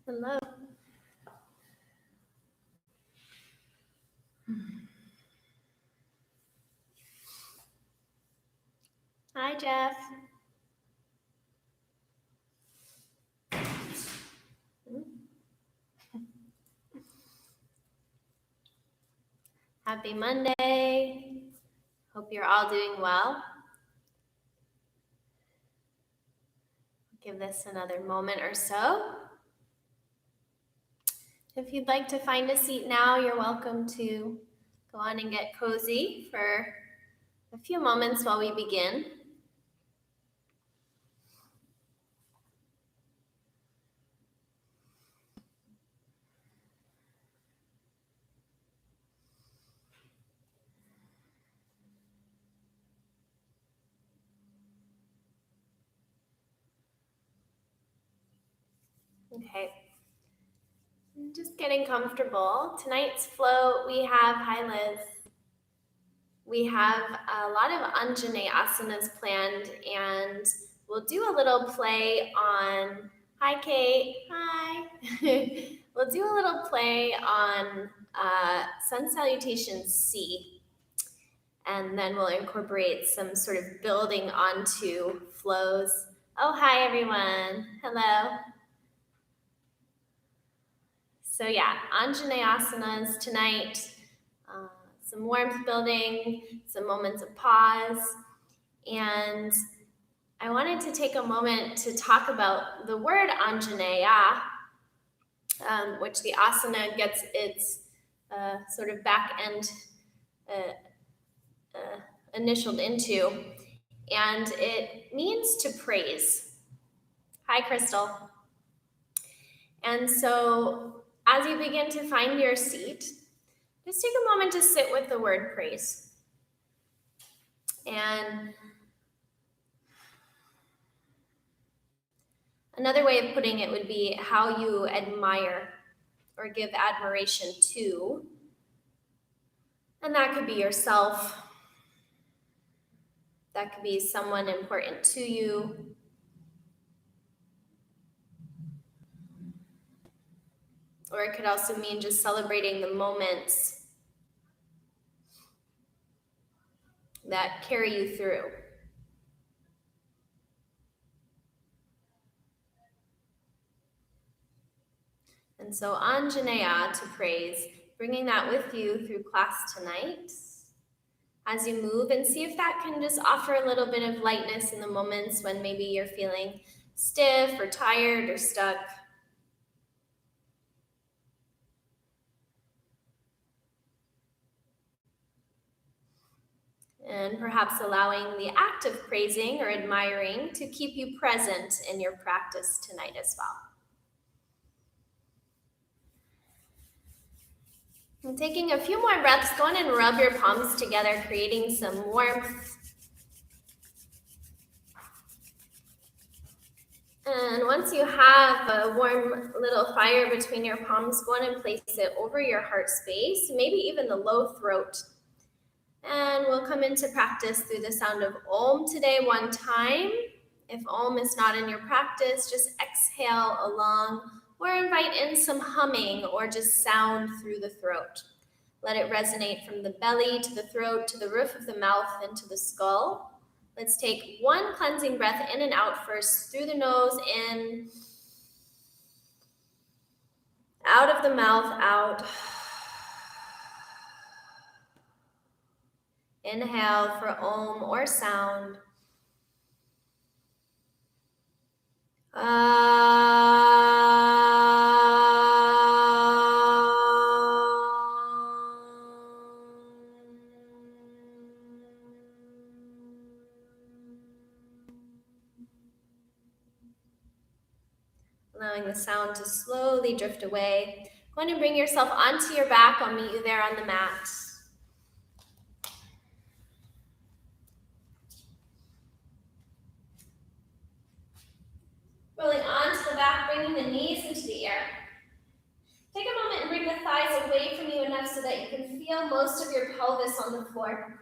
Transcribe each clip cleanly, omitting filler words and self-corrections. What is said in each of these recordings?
Hello. Hi, Jeff. Happy Monday. Hope you're all doing well. Give this another moment or so. If you'd like to find a seat now, you're welcome to go on and get cozy for a few moments while we begin. Okay. Just getting comfortable. Tonight's float, we have, hi Liz, we have a lot of Anjaneya asanas planned, and we'll do a little play on, hi Kate, hi. We'll do a little play on Sun Salutation C, and then we'll incorporate some sort of building onto flows. Oh, hi everyone, hello. So yeah, Anjaneya asanas tonight, some warmth building, some moments of pause, and I wanted to take a moment to talk about the word Anjaneya, which the asana gets its sort of back end initialed into, and it means to praise. Hi, Crystal. And so as you begin to find your seat, just take a moment to sit with the word praise. And another way of putting it would be how you admire or give admiration to. And that could be yourself. That could be someone important to you. Or it could also mean just celebrating the moments that carry you through. And so Anjaneya, to praise, bringing that with you through class tonight as you move, and see if that can just offer a little bit of lightness in the moments when maybe you're feeling stiff or tired or stuck. And perhaps allowing the act of praising or admiring to keep you present in your practice tonight as well. And taking a few more breaths, go on and rub your palms together, creating some warmth. And once you have a warm little fire between your palms, go on and place it over your heart space, maybe even the low throat. And we'll come into practice through the sound of Om today one time. If Om is not in your practice, just exhale along or invite in some humming or just sound through the throat. Let it resonate from the belly to the throat to the roof of the mouth and to the skull. Let's take one cleansing breath in and out first, through the nose, in, out of the mouth, out. Inhale for Om or sound. Allowing the sound to slowly drift away. Go ahead and bring yourself onto your back. I'll meet you there on the mat. Rolling onto the back, bringing the knees into the air. Take a moment and bring the thighs away from you enough so that you can feel most of your pelvis on the floor.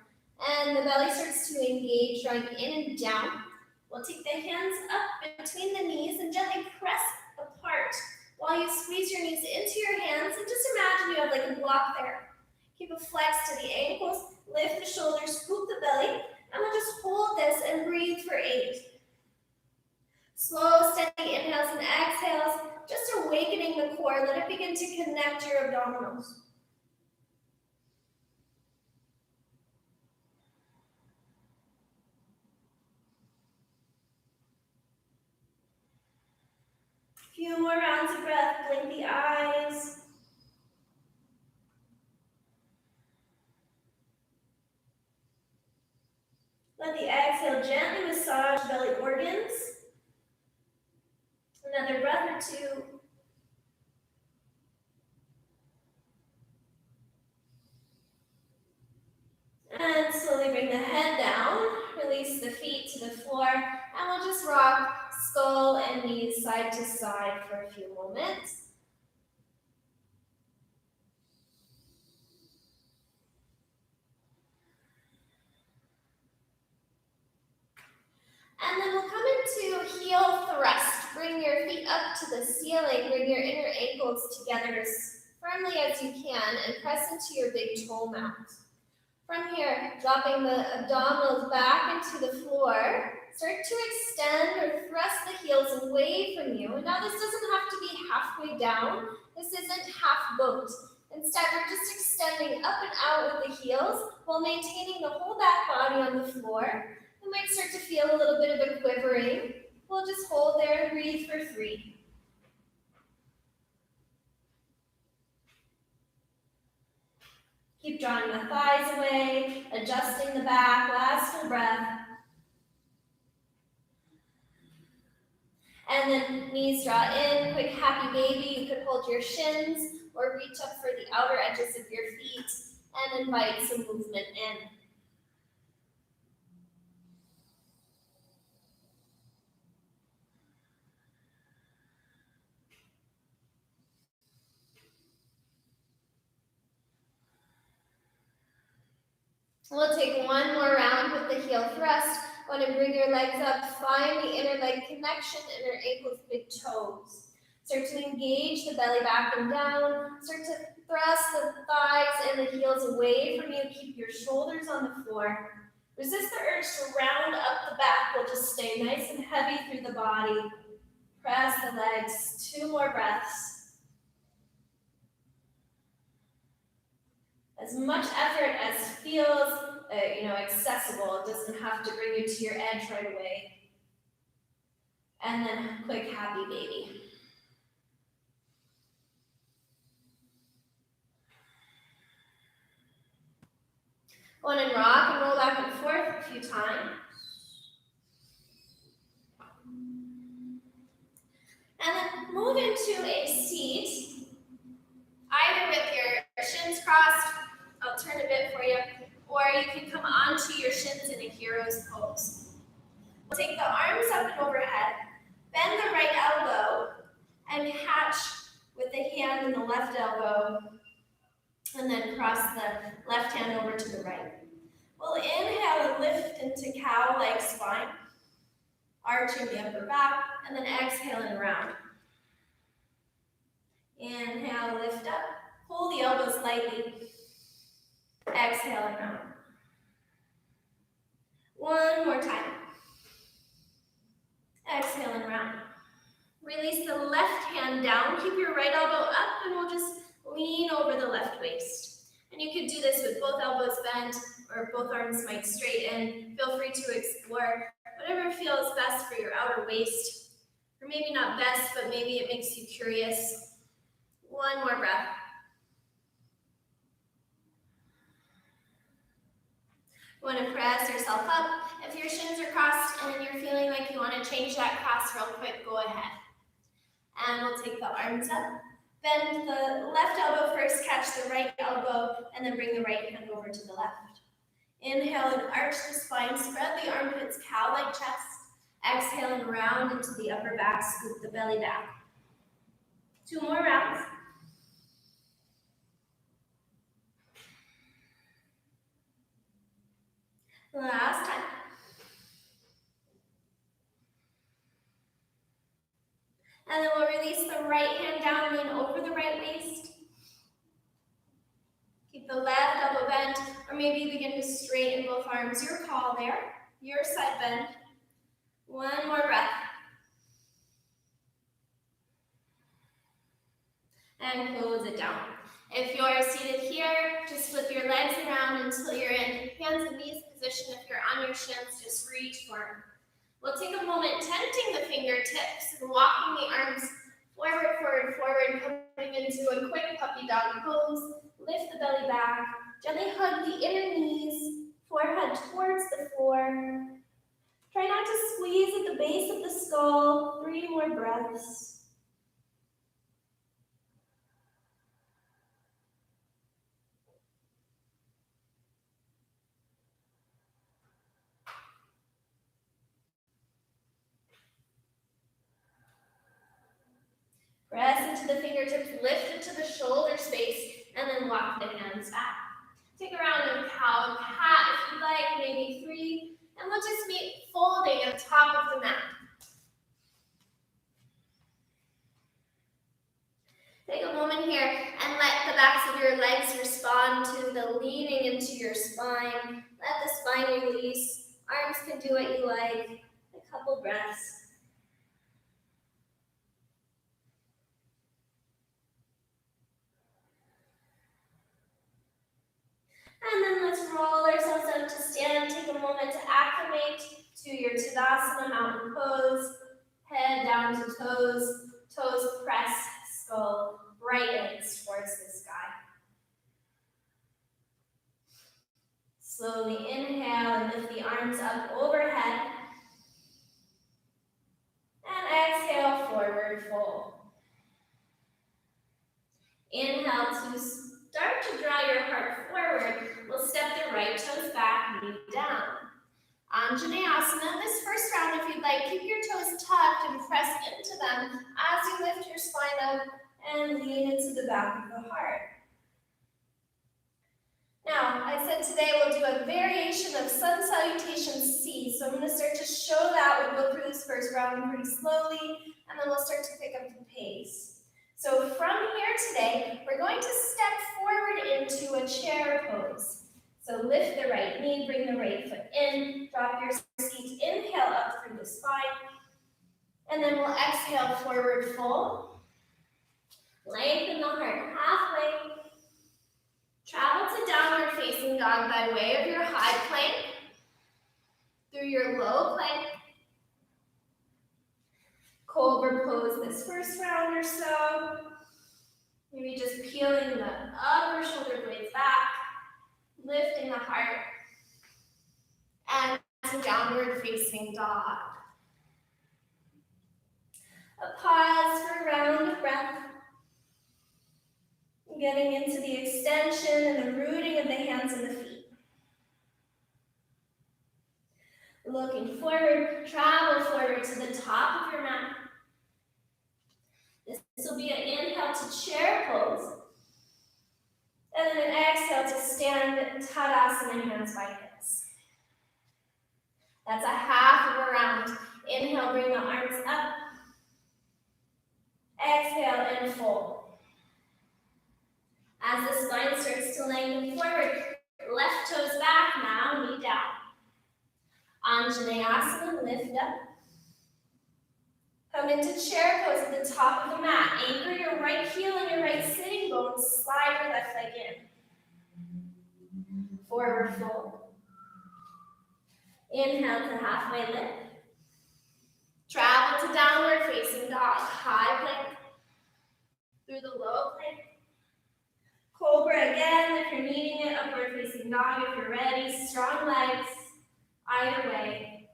And the belly starts to engage, drawing in and down. We'll take the hands up between the knees and gently press apart While you squeeze your knees into your hands, and just imagine you have like a block there. Keep a flex to the ankles, lift the shoulders, scoop the belly, and we'll just hold this and breathe for 8. Slow, steady inhales and exhales, just awakening the core. Let it begin to connect your abdominals. Few more rounds of breath, blink the eyes. Let the exhale gently massage belly organs. Another breath or 2. And slowly bring the head down, release the feet to the floor, and we'll just rock skull and knees side to side for a few moments. And then we'll come into heel thrust. Bring your feet up to the ceiling, bring your inner ankles together as firmly as you can, and press into your big toe mount. From here, dropping the abdominals back into the floor, start to extend or thrust the heels away from you. And now this doesn't have to be halfway down. This isn't half boat. Instead, we're just extending up and out with the heels while maintaining the whole back body on the floor. You might start to feel a little bit of a quivering. We'll just hold there and breathe for 3. Keep drawing the thighs away, adjusting the back, last full breath. And then knees draw in, quick happy baby. You could hold your shins or reach up for the outer edges of your feet and invite some movement in. We'll take one more round with the heel thrust. Want to bring your legs up, find the inner leg connection, inner ankles, big toes. Start to engage the belly back and down. Start to thrust the thighs and the heels away from you. Keep your shoulders on the floor. Resist the urge to round up the back. We'll just stay nice and heavy through the body. Press the legs. 2 more breaths. As much effort as feels accessible. It doesn't have to bring you to your edge right away. And then quick happy baby. Go on and rock and roll back and forth a few times. And then move into a seat, either with your shins crossed. I'll turn a bit for you. Or you can come onto your shins in a hero's pose. We'll take the arms up and overhead, bend the right elbow, and catch with the hand in the left elbow, and then cross the left hand over to the right. We'll inhale and lift into cow-like spine, arching the upper back, and then exhale and round. Inhale, lift up, pull the elbows lightly. Exhale and round. One more time. Exhale and round. Release the left hand down. Keep your right elbow up, and we'll just lean over the left waist. And you can do this with both elbows bent or both arms might straighten. Feel free to explore whatever feels best for your outer waist. Or maybe not best, but maybe it makes you curious. One more breath. You want to press yourself up. If your shins are crossed and you're feeling like you want to change that cross real quick, go ahead. And we'll take the arms up. Bend the left elbow first, catch the right elbow, and then bring the right hand over to the left. Inhale and arch the spine, spread the armpits, cow-like chest. Exhale and round into the upper back, scoop the belly back. 2 more rounds. Last time. And then we'll release the right hand down, lean over the right waist. Keep the left elbow bent, or maybe begin to straighten both arms. Your call there, your side bend. One more breath. And close it down. If you're seated here, just flip your legs around until you're in hands and knees position. If you're on your shins, just reach forward. We'll take a moment tenting the fingertips and walking the arms forward, forward, forward, coming into a quick puppy dog pose. Lift the belly back. Gently hug the inner knees, forehead towards the floor. Try not to squeeze at the base of the skull. 3 more breaths. Press into the fingertips, lift it to the shoulder space, and then walk the hands back. Take a round of cow and cat if you'd like, maybe 3, and we'll just meet folding at the top of the mat. Take a moment here and let the backs of your legs respond to the leaning into your spine. Let the spine release. Arms can do what you like. A couple breaths. And then let's roll ourselves up to stand. Take a moment to acclimate to your Tadasana mountain pose. Head down to toes. Toes press, skull brightens towards the sky. Slowly inhale and lift the arms up overhead. And exhale, forward fold. Inhale to start to draw your heart forward. We'll step the right toes back, knee down. Anjaneya. This first round, if you'd like, keep your toes tucked and press into them as you lift your spine up and lean into the back of the heart. Now, I said today we'll do a variation of Sun Salutation C. So I'm going to start to show that. We'll go through this first round pretty slowly, and then we'll start to pick up the pace. So from here today, we're going to step forward into a chair pose. So lift the right knee, bring the right foot in, drop your seat, inhale up through the spine, and then we'll exhale, forward fold. Lengthen the heart halfway. Travel to downward facing dog by way of your high plank, through your low plank. Cobra pose this first round or so. Maybe just peeling the upper shoulder blades back, lifting the heart, and to downward facing dog. A pause for a round of breath. Getting into the extension and the rooting of the hands and the feet. Looking forward, travel forward to the top of your mat. This will be an inhale to chair pose. And then an exhale to stand Tadasana, hands by hips. That's a half of a round. Inhale, bring the arms up. Exhale and fold. As the spine starts to lengthen forward, left toes back now, knee down. Anjaneya, lift up. Come into chair pose at the top of the mat. Anchor your right heel and your right sitting bones. Slide your left leg in. Forward fold. Inhale to halfway lift. Travel to downward facing dog. High plank. Through the low plank. Cobra again, if you're needing it, upward facing dog if you're ready. Strong legs, either way.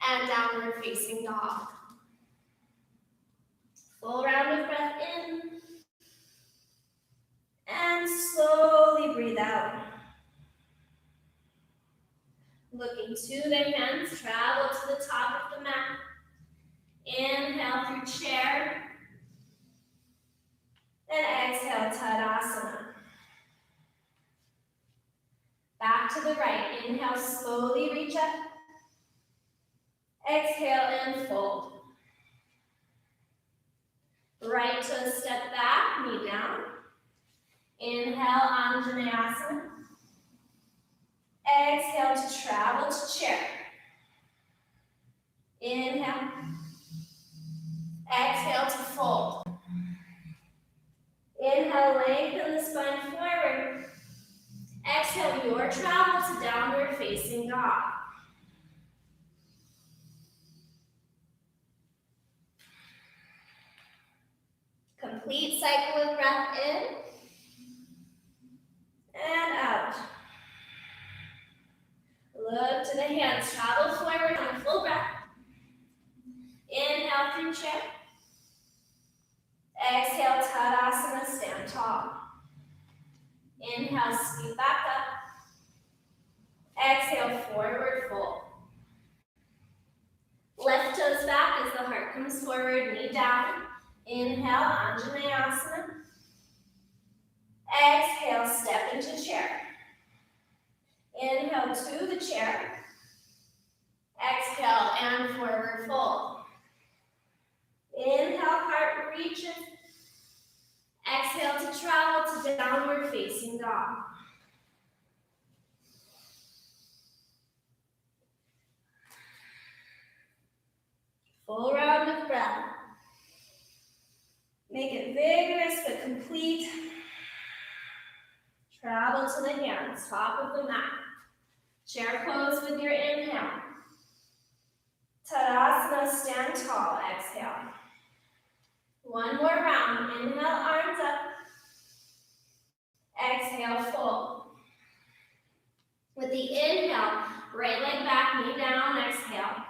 And downward facing dog. Full round of breath in. And slowly breathe out. Looking to the hands, travel to the top of the mat. Inhale through chair. And exhale, Tadasana. Back to the right. Inhale, slowly reach up. Exhale and fold. to chair. Inhale. Exhale to fold. Inhale, lengthen the spine forward. Exhale your travel to downward facing dog. Complete cycle of breath in and out. Look to the hands, travel forward on a full breath. Inhale through chair. Exhale, Tadasana, stand tall. Inhale, sweep back up. Exhale, forward fold. Left toes back as the heart comes forward, knee down. Inhale, Anjaneya. Exhale, step into chair. Inhale to the chair. Exhale and forward fold. Inhale, heart reaches. Exhale to travel to downward facing dog. Full round of breath. Make it vigorous but complete. Travel to the hands, top of the mat. Chair pose with your inhale. Tadasana, stand tall, exhale. One more round, inhale, arms up. Exhale, fold. With the inhale, right leg back, knee down, exhale.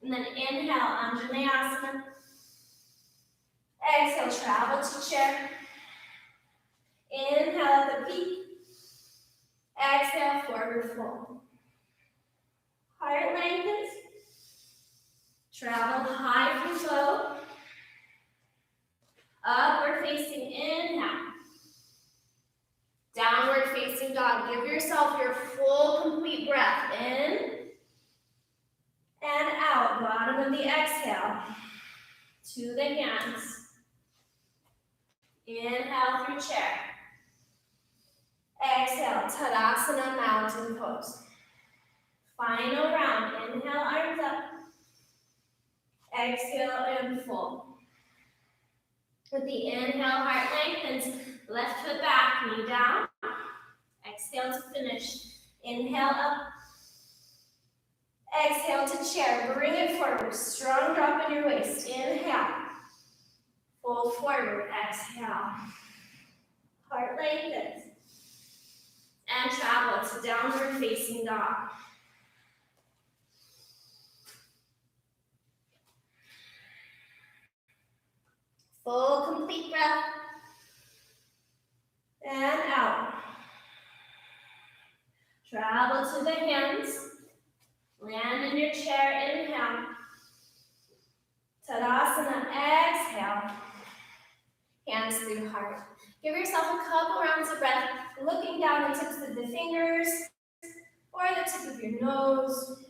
And then inhale, Anjaneya. Exhale, travel to chair. Inhale at the peak. Exhale, forward fold. Heart lengthens. Travel high through low. Upward facing inhale. Downward facing dog. Give yourself your full complete breath in and out. Bottom of the exhale. To the hands. Inhale through chair. Exhale, Tadasana, mountain pose. Final round. Inhale, arms up. Exhale and fold. With the inhale, heart lengthens. Left foot back, knee down. Exhale to finish. Inhale up. Exhale to chair. Bring it forward. Strong drop in your waist. Inhale. Fold forward. Exhale. Heart lengthens. And travel to downward facing dog. Full complete breath. And out. Travel to the hands. Land in your chair. Inhale. Tadasana. Exhale. Hands through heart. Give yourself a couple rounds of breath, looking down the tips of the fingers or the tip of your nose.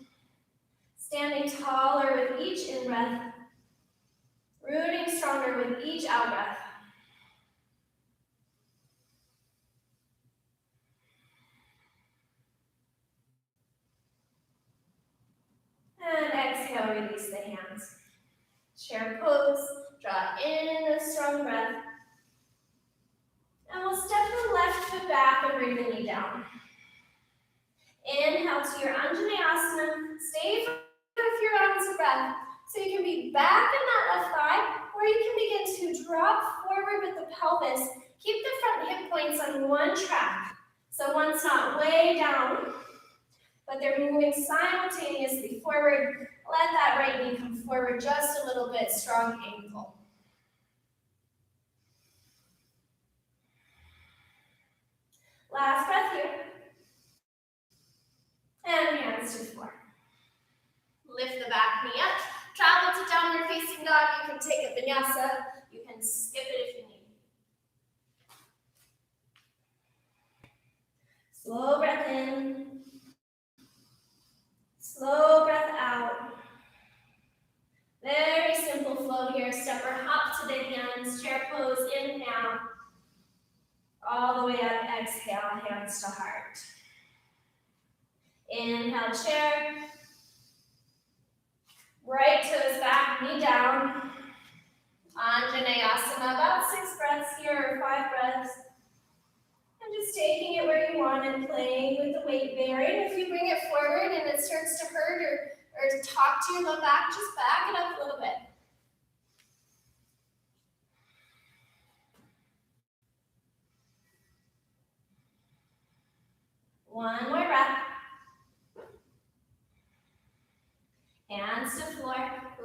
Standing taller with each in-breath. Rooting stronger with each out-breath. And exhale, release the hands. Chair pose, draw in a strong breath. And we'll step the left foot back and bring the knee down. Inhale to your Anjaneya. Stay for a few rounds of breath. So you can be back in that left thigh, or you can begin to drop forward with the pelvis. Keep the front hip points on one track. So one's not way down, but they're moving simultaneously forward. Let that right knee come forward just a little bit, strong ankle. Last breath here. And hands to the floor. Lift the back knee up. Travel to downward facing dog. You can take a vinyasa. You can skip it if you need. Slow breath in. Slow breath out. Very simple flow here. Step or hop to the hands. Chair pose. Inhale. All the way up. Exhale. Hands to heart. Inhale, chair. Right toes back, knee down. Anjaneya, about 6 breaths here, or 5 breaths. And just taking it where you want and playing with the weight bearing. If you bring it forward and it starts to hurt or talk to you about back, just back it up a little bit. One more breath. Hands to floor.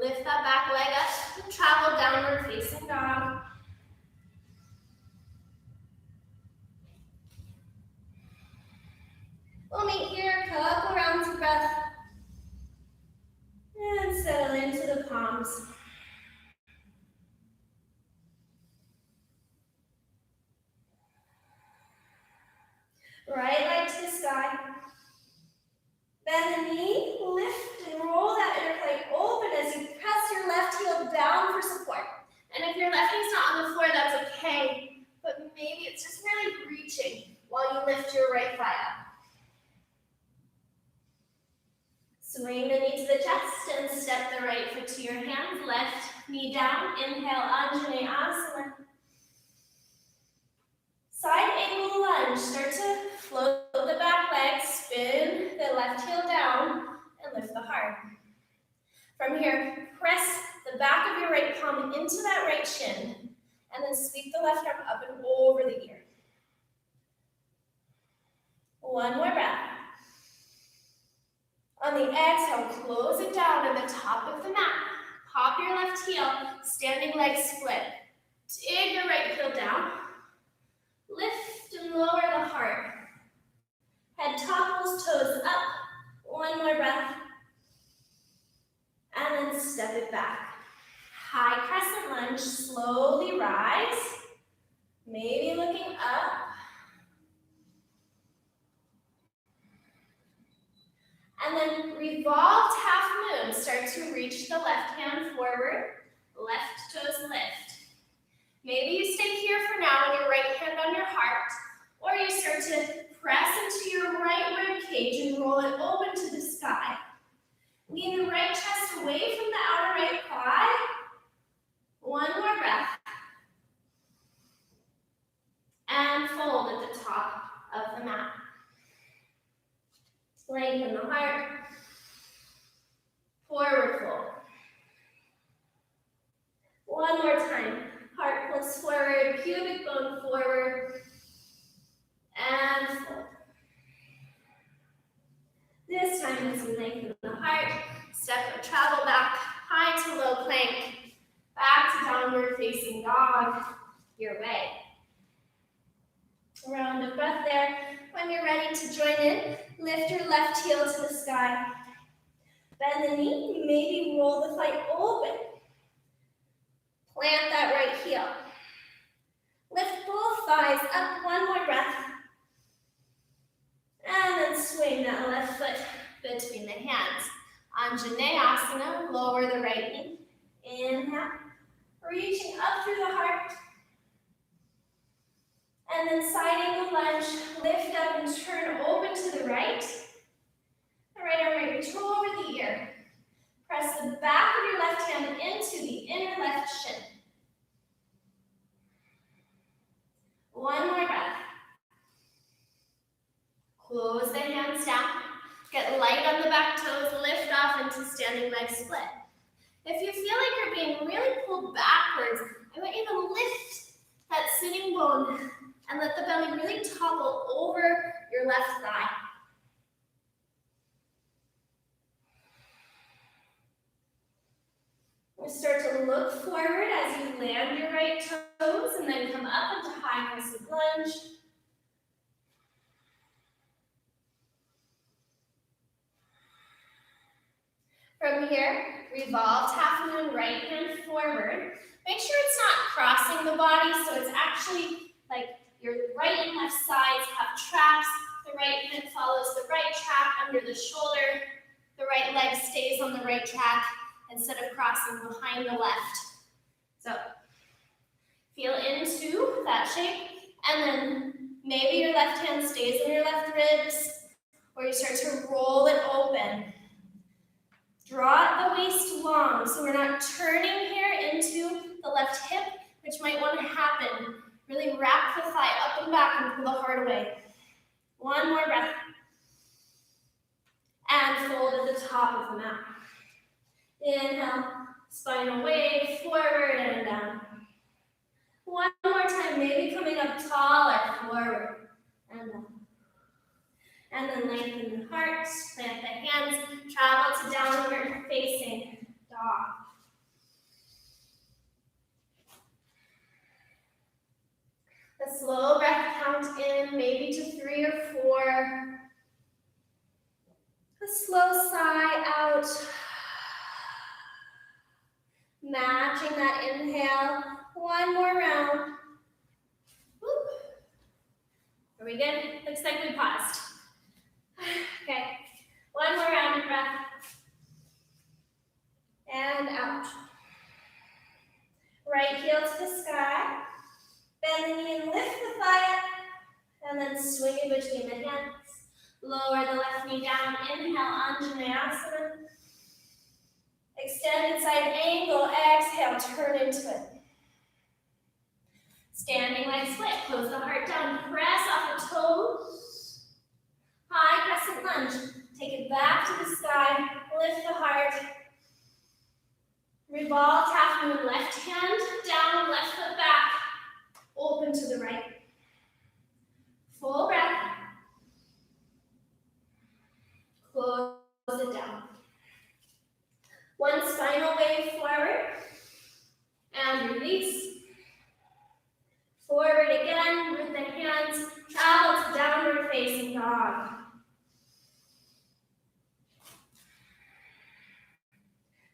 Lift that back leg up and travel downward facing dog. We'll meet here, a couple rounds of breath. And settle into the palms. Right leg to the sky. Bend the knee, lift and roll that inner plate open as you press your left heel down for support. And if your left knee's not on the floor, that's okay. But maybe it's just really reaching while you lift your right thigh up. Swing the knee to the chest and step the right foot to your hands. Left knee down. Inhale, Anjaneya. Side angle lunge. Start to float the back leg, spin the left heel down, and lift the heart. From here, press the back of your right palm into that right shin, and then sweep the left arm up and over the ear. One more breath. On the exhale, close it down at the top of the mat. Pop your left heel, standing leg split. Dig your right heel down. Lift and lower the heart. Head topples, toes up. One more breath. And then step it back. High crescent lunge, slowly rise. Maybe looking up. And then revolved half moon. Start to reach the left hand forward. Left toes lift. Maybe you stay here for now with your right hand on your heart, or you start to press into your right rib cage and roll it open to the sky. Lean the right chest away from the outer right thigh. One more breath. And fold at the top of the mat. Lengthen the heart. Forward fold. One more time. Heart pulls forward, pubic bone forward, and fold. This time as you lengthen the heart, step or travel back, high to low plank, back to downward facing dog, your way. A round of breath there. When you're ready to join in, lift your left heel to the sky. Bend the knee, maybe roll the thigh open. Plant that right heel. Lift both thighs up, one more breath. And then swing that left foot between the hands. Anjaneya, lower the right knee. Inhale, reaching up through the heart. And then side angle lunge, lift up and turn open to the right. The right arm might reach over the ear. Press the back of your left hand into the inner left shin. One more breath. Close the hands down. Get light on the back toes, lift off into standing leg split. If you feel like you're being really pulled backwards, I want you to lift that sitting bone and let the belly really topple over your left thigh. We'll start to look forward as you land your right toes and then come up into high crescent lunge. From here, revolved half moon, right hand forward. Make sure it's not crossing the body, so it's actually like your right and left sides have tracks. The right hand follows the right track under the shoulder. The right leg stays on the right track instead of crossing behind the left. So feel into that shape, and then maybe your left hand stays in your left ribs, where you start to roll it open. Draw the waist long, so we're not turning here into the left hip, which might want to happen. Really wrap the thigh up and back and pull the heart away. One more breath. And fold at the top of the mat. Inhale, spinal wave, forward and down. One more time, maybe coming up taller, forward and down. And then lengthen the heart, plant the hands, travel to downward facing dog. A slow breath count in, maybe to 3 or 4. A slow sigh out. Matching that inhale. One more round. Whoop. Are we good? Looks like we paused. Okay, one more round of breath. And out. Right heel to the sky. Bend the knee and lift the thigh up. And then swing it between the hands. Lower the left knee down. Inhale, Anjaneya. Extended side angle. Exhale, turn into it. Standing leg split. Close the heart down. Press off the toes. High crescent lunge. Take it back to the sky. Lift the heart. Revolve, half moon, left hand down, left foot back. Open to the right. Full breath. Close it down. One spinal wave forward. And release. Forward again with the hands. Travel to downward facing dog.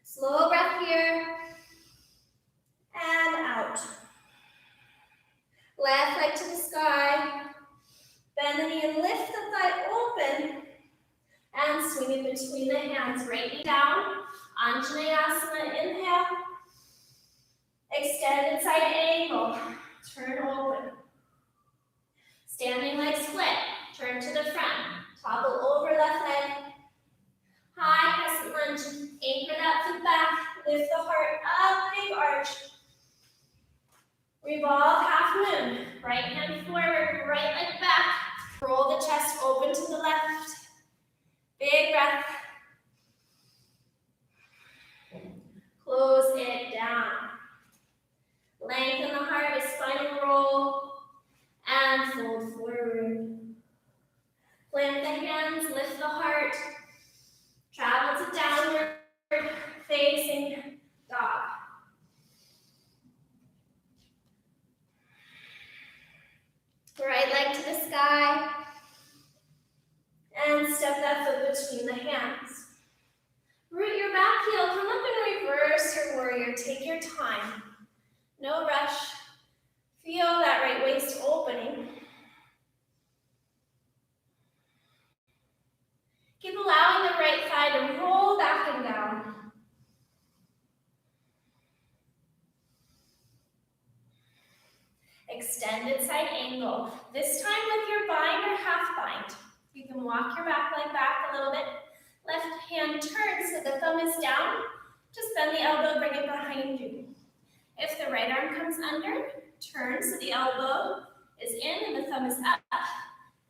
Slow breath here. And out. Left leg to the sky. Bend the knee and lift the thigh open. And swing it between the hands. Right knee down. Anjaneya. Inhale. Extended side angle. Turn open. Standing leg split. Turn to the front. Toggle over left leg. High crescent lunge. Anchor that foot back. Lift the heart up. Big arch. Revolve half moon. Right hand forward. Right leg back. Roll the chest open to the left. Big breath. Close it down. Lengthen the heart with spinal roll and fold forward. Plant the hands, lift the heart. Travel to downward facing dog. Right leg to the sky. And step that foot between the hands. Root your back heel, come up and reverse your warrior. Take your time. No rush. Feel that right waist opening. Keep allowing the right thigh to roll back and down. Extended side angle. This time with your bind or half bind. You can walk your back leg back a little bit. Left hand turns so the thumb is down. Just bend the elbow, bring it behind you. If the right arm comes under, turn so the elbow is in and the thumb is up.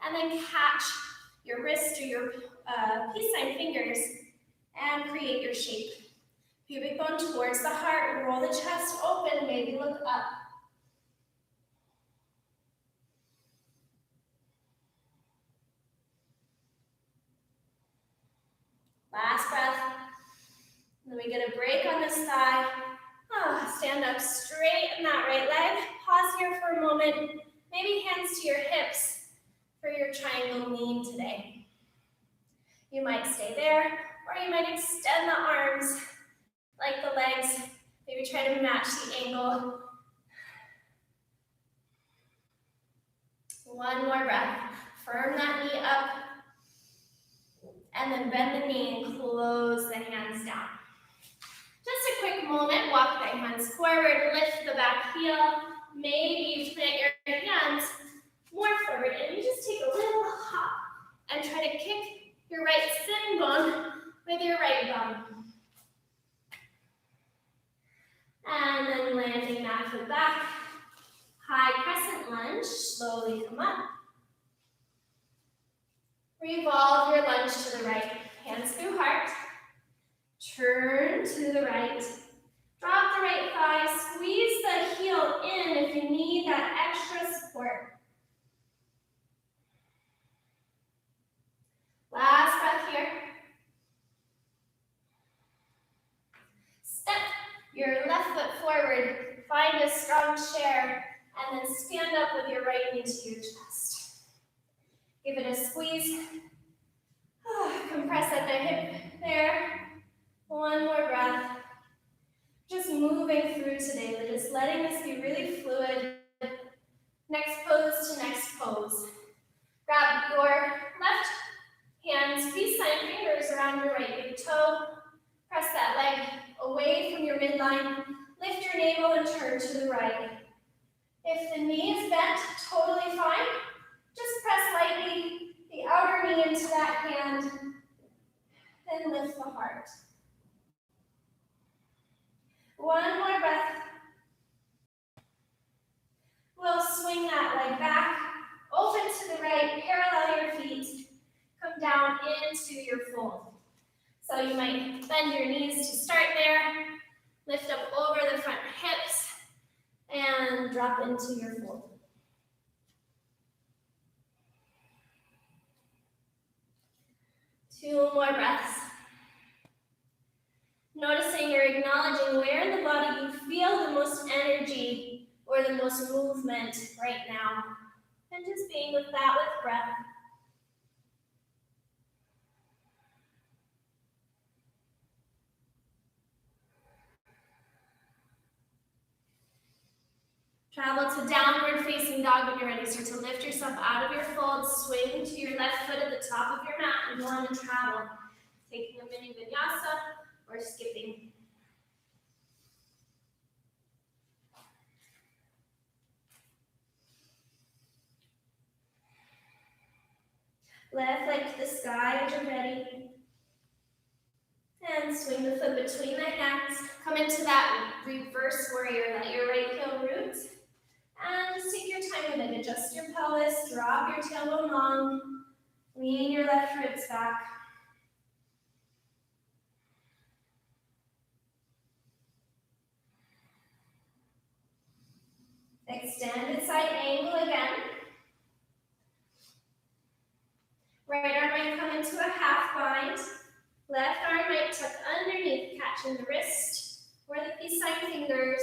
And then catch your wrist or your peace sign fingers and create your shape. Pubic bone towards the heart, roll the chest open, maybe look up. Last breath. Then we get a break on this thigh. Stand up, straighten that right leg. Pause here for a moment. Maybe hands to your hips for your triangle lean today. You might stay there, or you might extend the arms like the legs. Maybe try to match the angle. One more breath. Firm that knee up. And then bend the knee and close the hands down. Just a quick moment, walk the hands forward, lift the back heel. Maybe you plant your hands more forward and you just take a little hop and try to kick your right sitting bone with your right bum. And then landing that foot back. High crescent lunge, slowly come up. Revolve your lunge to the right, hands through heart. Turn to the right. Drop the right thigh, squeeze the heel in if you need that extra support. Last breath here. Step your left foot forward, find a strong chair, and then stand up with your right knee to your chest. Give it a squeeze. Compress at the hip there. One more breath. Just moving through today, just letting this be really fluid. Next pose to next pose. Grab your left hand, peace sign fingers around your right big toe. Press that leg away from your midline. Lift your navel and turn to the right. If the knee is bent, totally fine. Just press lightly the outer knee into that hand. Then lift the heart. One more breath. We'll swing that leg back, open to the right, parallel your feet, come down into your fold. So you might bend your knees to start there, lift up over the front hips, and drop into your fold. Two more breaths. Noticing or acknowledging where in the body you feel the most energy or the most movement right now. And just being with that with breath. Travel to downward facing dog when you're ready. Start to lift yourself out of your fold, swing to your left foot at the top of your mat, and go on a travel. Taking a mini vinyasa or skipping. Left leg to the sky as you're ready. And swing the foot between the hands. Come into that reverse warrior. Let your right heel root. And just take your time with it. Adjust your pelvis, drop your tailbone long. Lean your left ribs back. Extended side angle again. Right arm might come into a half bind. Left arm might tuck underneath, catching the wrist or the peace sign fingers.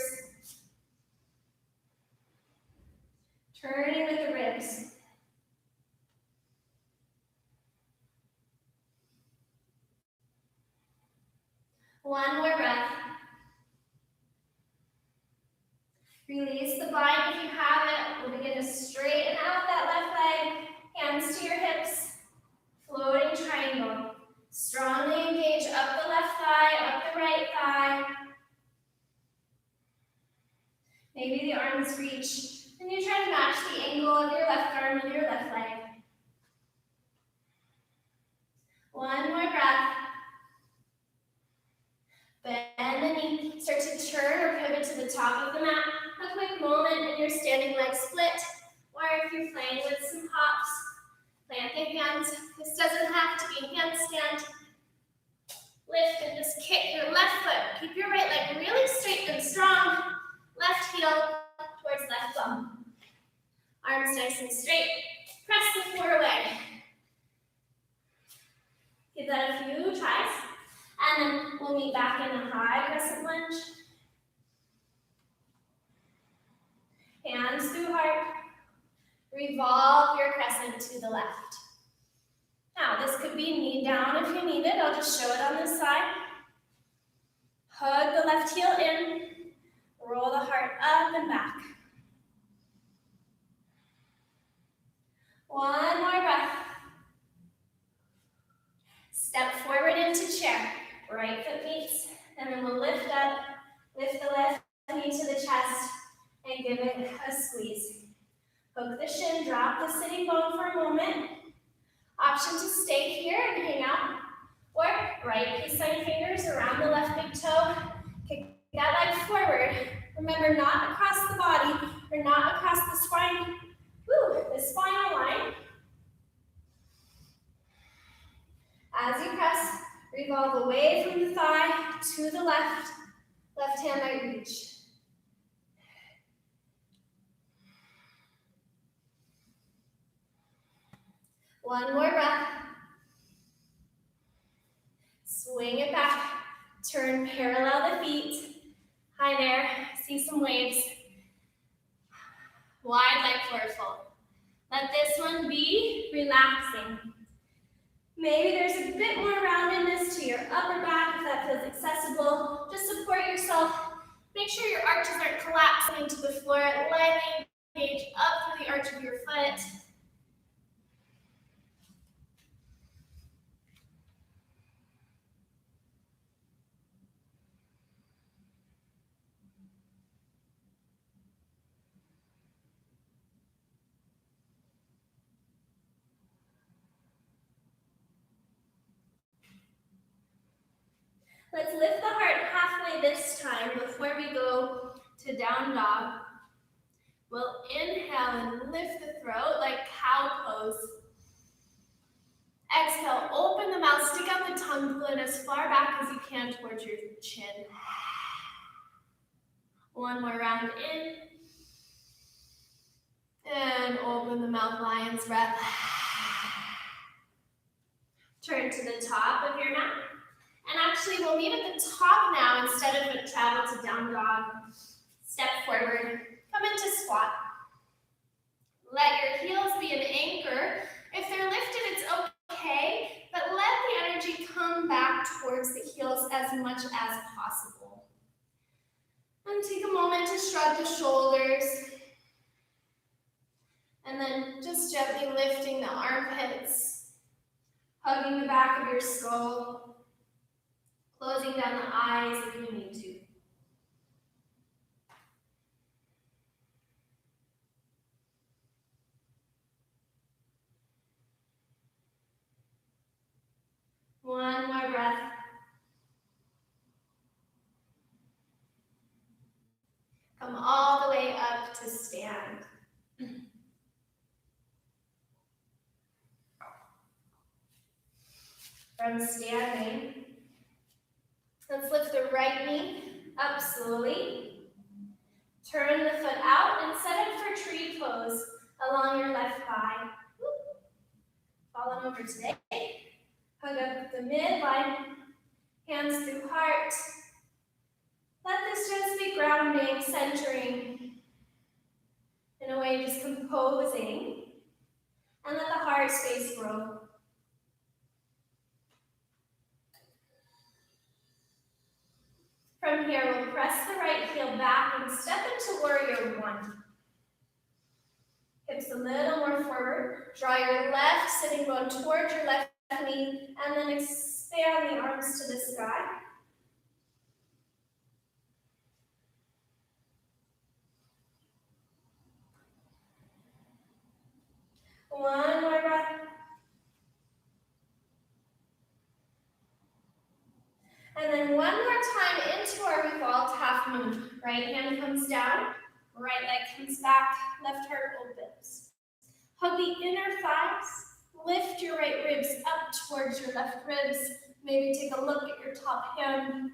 Turning with the ribs. One more breath. Release the bind if you have it. We'll begin to straighten out that left leg. Hands to your hips. Floating triangle. Strongly engage up the left thigh, up the right thigh. Maybe the arms reach. And you try to match the angle of your left arm with your left leg. One more breath. Bend the knee. Start to turn or pivot to the top of the mat. A quick moment in your standing leg split. Or if you're playing with some hops, plant the hands. This doesn't have to be handstand. Lift and just kick your left foot. Keep your right leg really straight and strong. Left heel towards left bum. Arms nice and straight. Press the floor away. Give that a few tries. And then we'll meet back in a high crescent lunge. Hands through heart. Revolve your crescent to the left. Now, this could be knee down if you need it. I'll just show it on this side. Hug the left heel in. Roll the heart up and back. One more breath. Step forward into chair. Right foot meets, and then we'll lift up, lift the left knee to the chest, and give it a squeeze. Hook the shin, drop the sitting bone for a moment. Option to stay here and hang out Remember, not across the body or not across the spine, the spinal line. As you press, revolve away from the thigh to the left. Left hand might reach. One more breath. Swing it back. Turn parallel the feet. Hi there. See some waves. Wide leg floor fold. Let this one be relaxing. Maybe there's a bit more roundedness to your upper back if that feels accessible. Just support yourself. Make sure your arches aren't collapsing into the floor. Lightly engage up through the arch of your foot. Let's lift the heart halfway this time before we go to down dog. We'll inhale and lift the throat like cow pose. Exhale, open the mouth, stick out the tongue, pull it as far back as you can towards your chin. One more round in. And open the mouth, lion's breath. Turn to the top of your mat. And actually, we'll meet at the top now instead of travel to down dog. Step forward, come into squat. Let your heels be an anchor. If they're lifted, it's okay, but let the energy come back towards the heels as much as possible. And take a moment to shrug the shoulders. And then just gently lifting the armpits, hugging the back of your skull. Closing down the eyes if you need to. One more breath. Come all the way up to stand. From standing, let's lift the right knee up slowly. Turn the foot out and set it for tree pose along your left thigh. Fall on over today. Hug up the midline, hands through heart. Let this just be grounding, centering. In a way, just composing. And let the heart space grow. From here, we'll press the right heel back and step into warrior one. Hips a little more forward. Draw your left sitting bone towards your left knee, and then expand the arms to the sky. One more breath. And then one more time into our revolved half moon. Right hand comes down, right leg comes back, left heart opens. Hug the inner thighs, lift your right ribs up towards your left ribs. Maybe take a look at your top hand.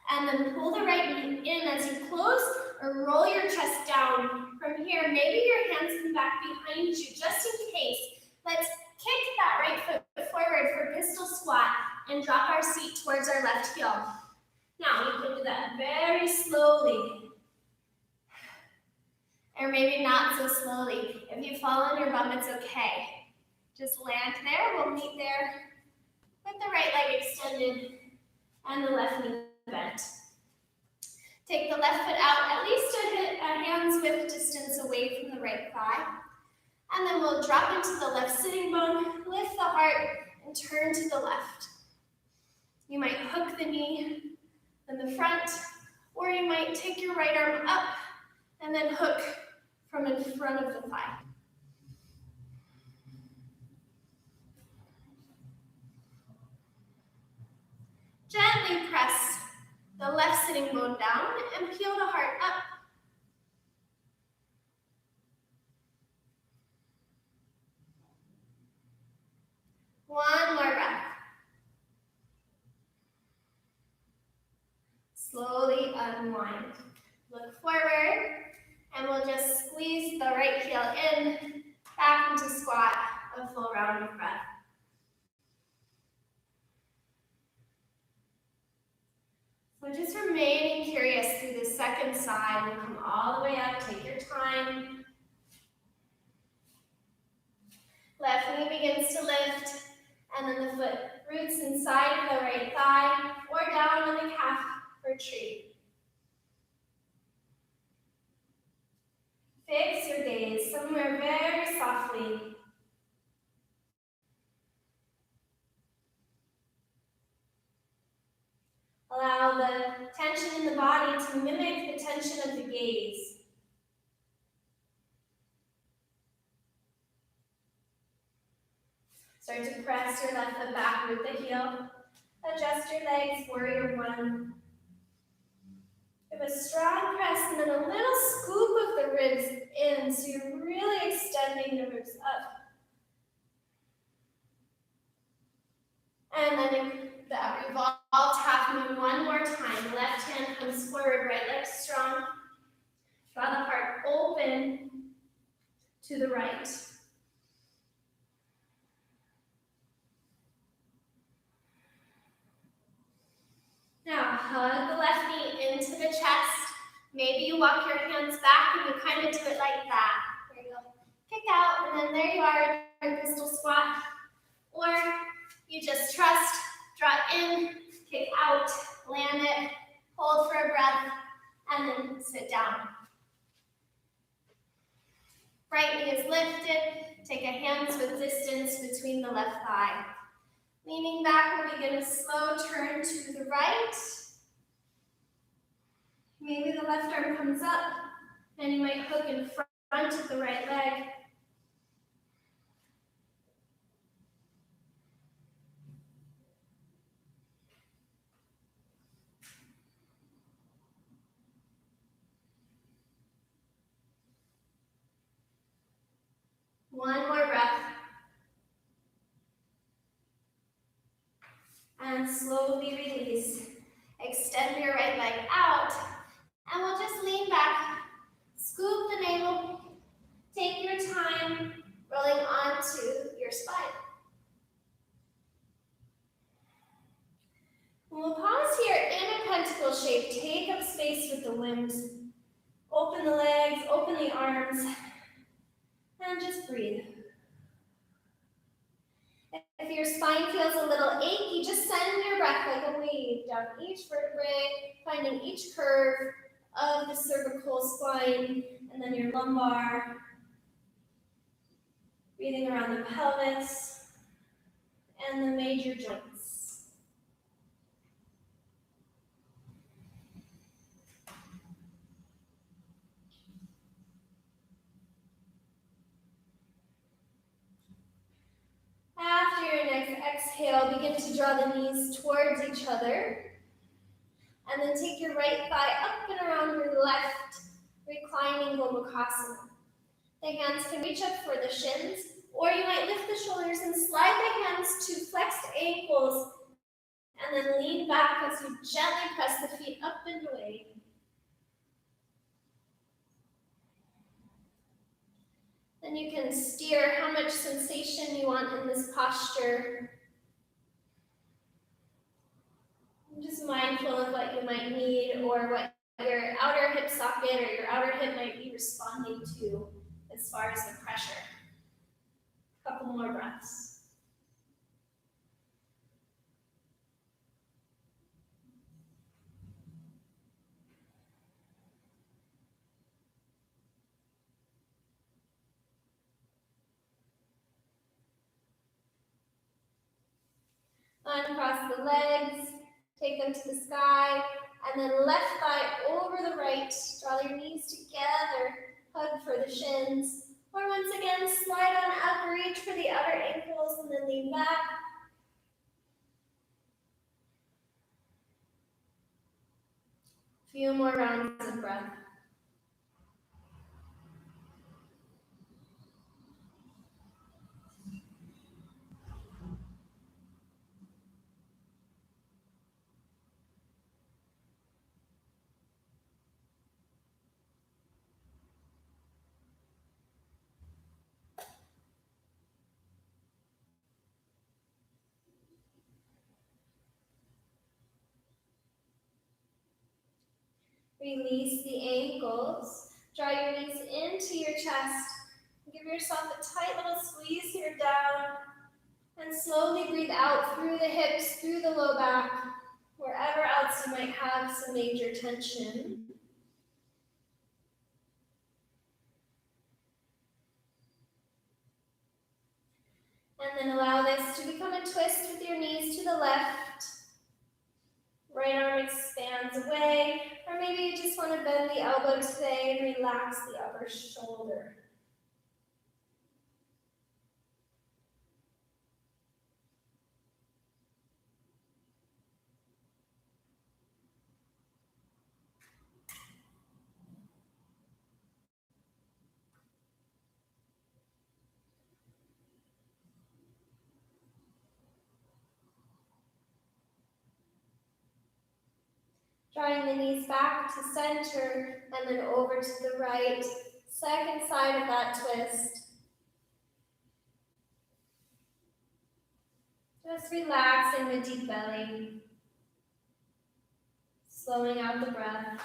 And then pull the right knee in as you close or roll your chest down. From here, maybe your hands come back behind you just in case. Let's kick that right foot forward for pistol squat and drop our seat towards our left heel. Now, you can do that very slowly. Or maybe not so slowly. If you fall on your bum, it's okay. Just land there. We'll meet there with the right leg extended and the left knee bent. Take the left foot out at least a hand's width distance away from the right thigh. And then we'll drop into the left sitting bone, lift the heart, and turn to the left. You might hook the knee in the front, or you might take your right arm up and then hook from in front of the thigh. Gently press the left sitting bone down, and peel the heart up. One more breath. Slowly unwind. Look forward, and we'll just squeeze the right heel in, back into squat, a full round of breath. So just remaining curious through the second side. We'll come all the way up, take your time. Left knee begins to lift, and then the foot roots inside of the right thigh, or down on the calf for tree. Fix your gaze somewhere very softly. Allow the tension in the body to mimic the tension of the gaze. Start to press your left foot back with the heel. Adjust your legs, warrior one. Give a strong press and then a little scoop of the ribs in, so you're really extending the ribs up. And then that revolved half moon one more time. Left hand comes forward, right leg strong. Draw the heart open to the right. Now, hug the left knee into the chest. Maybe you walk your hands back and you kind of do it like that. There you go. Kick out, and then there you are in your pistol squat. Or you just trust, draw in, kick out, land it, hold for a breath, and then sit down. Right knee is lifted. Take a hand's width distance between the left thigh. Leaning back, we'll begin a slow turn to the right. Maybe the left arm comes up, and you might hook in front of the right leg. One more breath. And slowly release. Extend your right leg out. And we'll just lean back. Scoop the navel. Take your time rolling onto your spine. We'll pause here in a pentacle shape. Take up space with the limbs. Open the legs, open the arms, and just breathe. If your spine feels a little achy, just send your breath like a wave down each vertebrae, finding each curve of the cervical spine, and then your lumbar. Breathing around the pelvis and the major joints. After your next exhale, begin to draw the knees towards each other. And then take your right thigh up and around your left, reclining Gomukhasana. The hands can reach up for the shins, or you might lift the shoulders and slide the hands to flexed ankles, and then lean back as you gently press the feet up and away. Then you can steer how much sensation you want in this posture. I'm just mindful of what you might need or what your outer hip socket or your outer hip might be responding to as far as the pressure. A couple more breaths. Uncross the legs, take them to the sky, and then left thigh over the right. Draw your knees together, hug for the shins. Or once again, slide on up, reach for the outer ankles, and then lean back. Few more rounds of breath. Release the ankles. Draw your knees into your chest. Give yourself a tight little squeeze here down. And slowly breathe out through the hips, through the low back, wherever else you might have some major tension. And then allow this to become a twist with your knees to the left. Right arm expands away, or maybe you just want to bend the elbow today and relax the upper shoulder. Drawing the knees back to center and then over to the right. Second side of that twist. Just relaxing the deep belly. Slowing out the breath.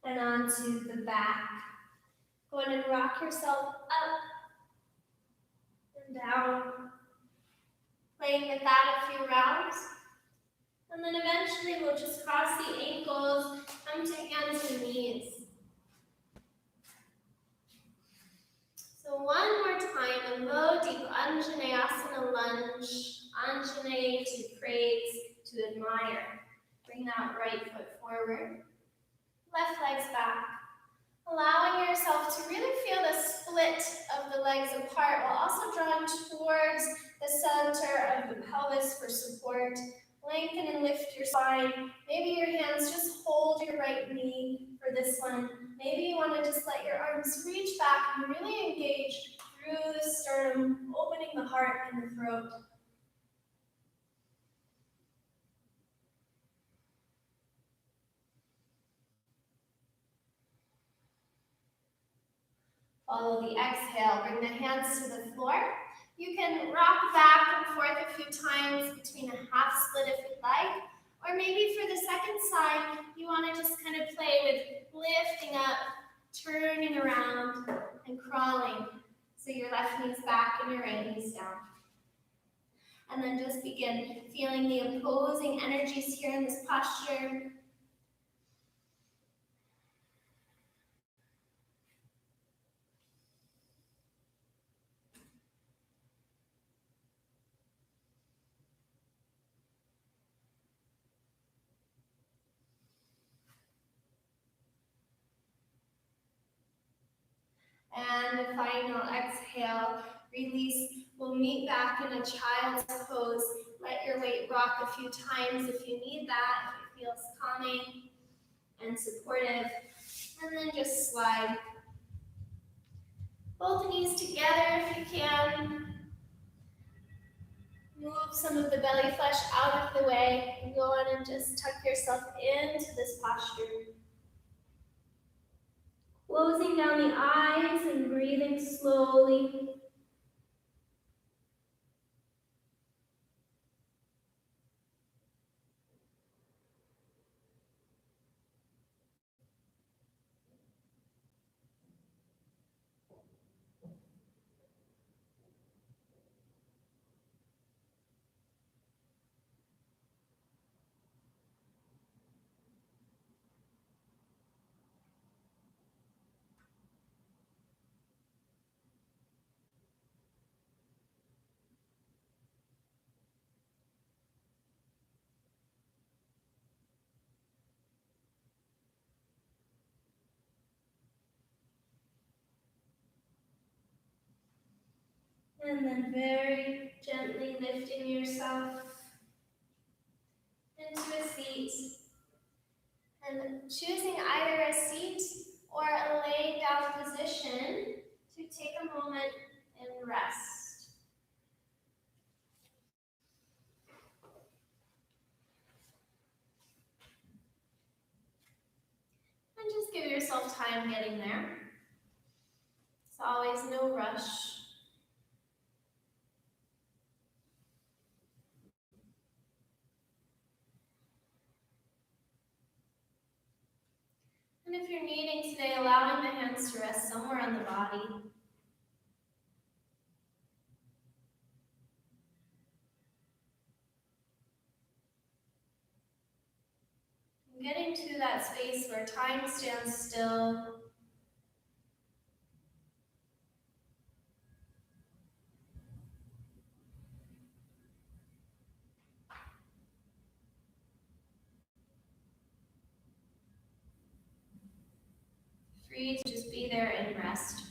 And onto the back. Go ahead and rock yourself up and down. Playing with that a few rounds. And then eventually we'll just cross the ankles, come to hands and knees. So one more time, a low, deep Anjaneya lunge. Anjaneya to praise, to admire. Bring that right foot forward. Left leg's back. Allowing yourself to really feel the split of the legs apart while also drawing towards the center of the pelvis for support. Lengthen and lift your spine. Maybe your hands just hold your right knee for this one. Maybe you want to just let your arms reach back and really engage through the sternum, opening the heart and the throat. Follow the exhale. Bring the hands to the floor. You can rock back and forth a few times between a half split if you'd like. Or maybe for the second side, you want to just kind of play with lifting up, turning around, and crawling. So your left knee's back and your right knee's down. And then just begin feeling the opposing energies here in this posture. And the final exhale, release. We'll meet back in a child's pose. Let your weight rock a few times if you need that, if it feels calming and supportive. And then just slide both knees together if you can. Move some of the belly flesh out of the way and go on and just tuck yourself into this posture. Closing down the eyes and breathing slowly. And then very gently lifting yourself into a seat and choosing either a seat or a lay down position to take a moment and rest. And just give yourself time getting there. It's always no rush. And if you're needing today, allowing the hands to rest somewhere on the body. Getting to that space where time stands still. Free to just be there and rest.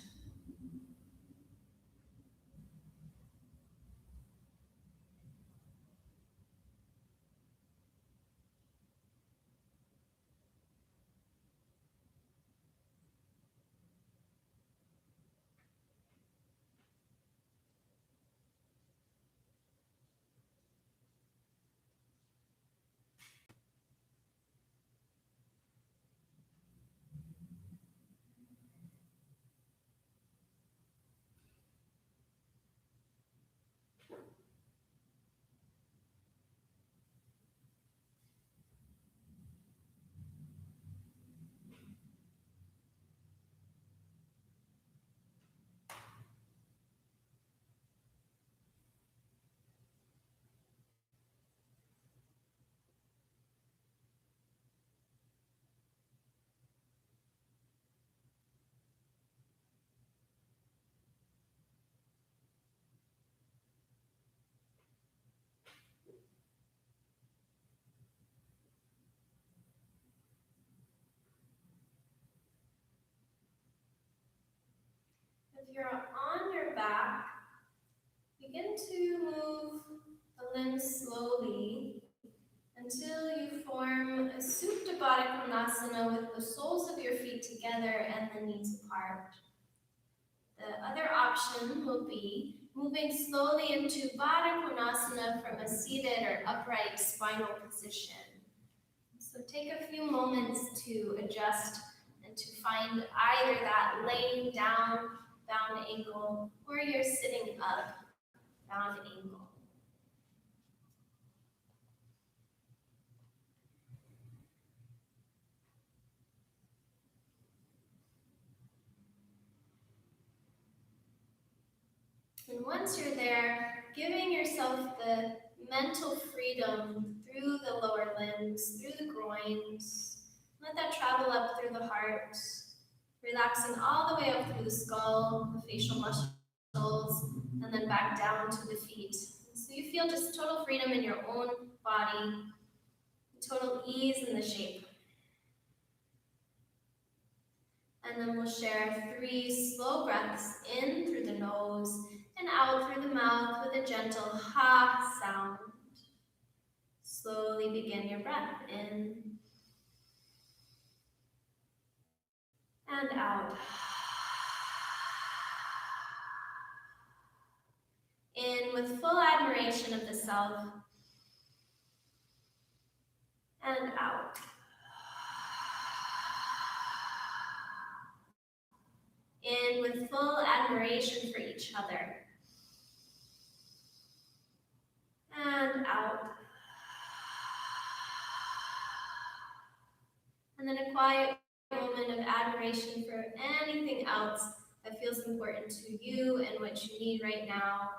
If you're on your back, begin to move the limbs slowly until you form a Supta Baddha Konasana with the soles of your feet together and the knees apart. The other option will be moving slowly into Baddha Konasana from a seated or upright spinal position. So take a few moments to adjust and to find either that laying down bound angle or you're sitting up bound angle. And once you're there, giving yourself the mental freedom through the lower limbs, through the groins, let that travel up through the heart, relaxing all the way up through the skull, the facial muscles, and then back down to the feet. So you feel just total freedom in your own body, total ease in the shape. And then we'll share 3 slow breaths in through the nose and out through the mouth with a gentle ha sound. Slowly begin your breath in and out. In with full admiration of the self and out. In with full admiration for each other and out. And then a quiet moment of admiration for anything else that feels important to you and what you need right now.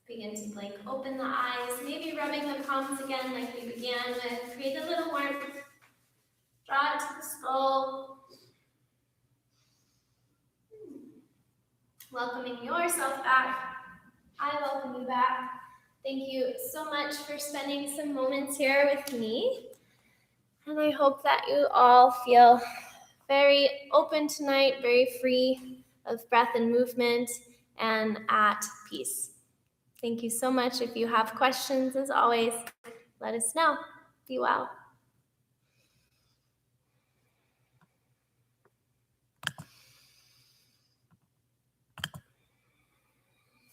Begin to blink open the eyes, maybe rubbing the palms again like we began with. Create a little warmth. Draw it to the skull. Welcoming yourself back. I welcome you back. Thank you so much for spending some moments here with me. And I hope that you all feel very open tonight, very free of breath and movement, and at peace. Thank you so much. If you have questions, as always, let us know. Be well.